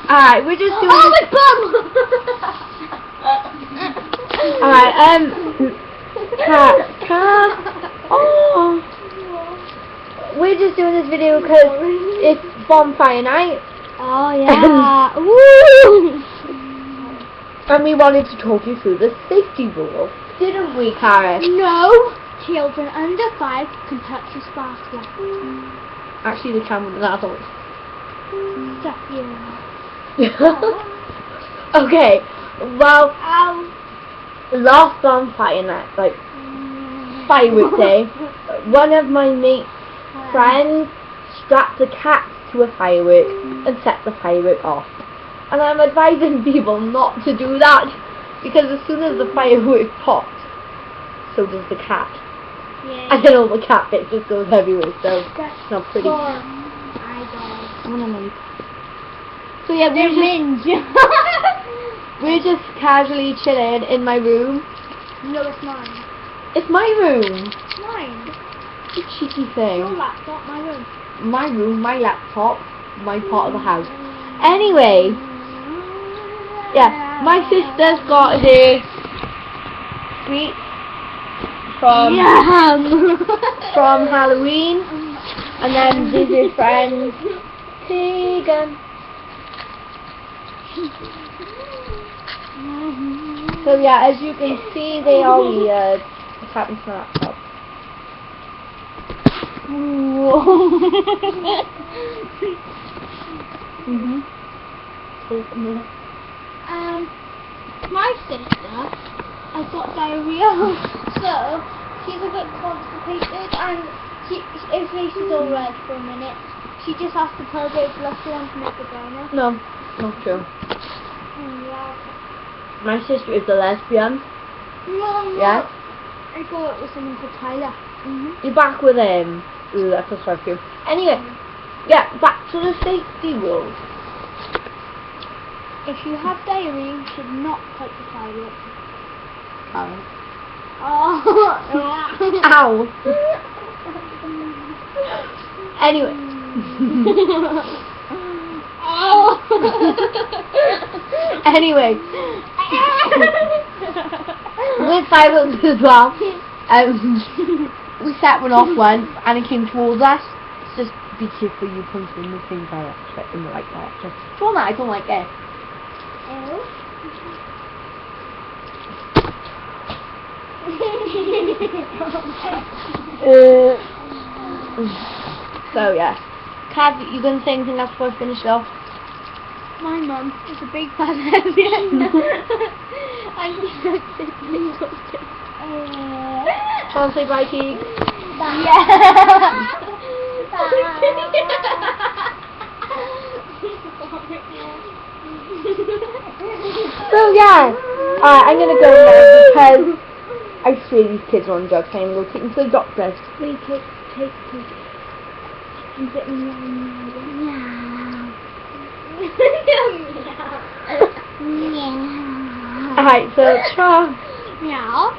Alright, we're just doing Oh, this. my bum! Alright, oh. We're just doing this video because it's bonfire night. Oh yeah. Woo! And we wanted to talk you through the safety rules, didn't we, Cara? No children under 5 can touch the sparkler. Actually, the camera was adult. Stuff you. Okay, well, Ow. last bonfire night, like firework day, one of my mate's friends strapped a cat to a firework and set the firework off. And I'm advising people not to do that, because as soon as the firework pops, so does the cat. Yeah. And then all the cat bits just goes everywhere, so it's not pretty. I'm gonna leave. So yeah, we're just casually chilling in my room. No, it's mine. It's my room. It's mine. You cheeky thing. Your laptop, my room. My room, my laptop, my part of the house. Anyway, yeah, my sister's got her sweet from Halloween, and then these are friends, Tegan. So yeah, as you can see, they are weird. What's happened to my laptop? My sister has got diarrhea, so she's a bit constipated, and her face is all red for a minute. She just has to put a bit of blush on to make it better. No, not true. Yeah. My sister is a lesbian. No, Yeah? I thought it was someone called Tyler. You're back with him. Ooh, that's a sorry for you. Anyway, yeah, back to the safety rules. If you have diarrhea, you should not touch the fireworks. Karen. Oh. Ow. Anyway. Oh. Anyway. With fireworks as well. We set one off once and it came towards us. Just be careful you punch in the same direction, in the right direction. Draw that, I don't like it. So yeah. Kat, you gonna say anything else before I finish it off? My mum is a big fan of lesbian. And she's a sibling of Wanna say bye, Keeg? Yeah. So yeah, I'm gonna go now because I swear these kids are on drugs. I'm gonna go take them to the doctor. Wait, take. And get me meow. Alright, so ciao. Meow.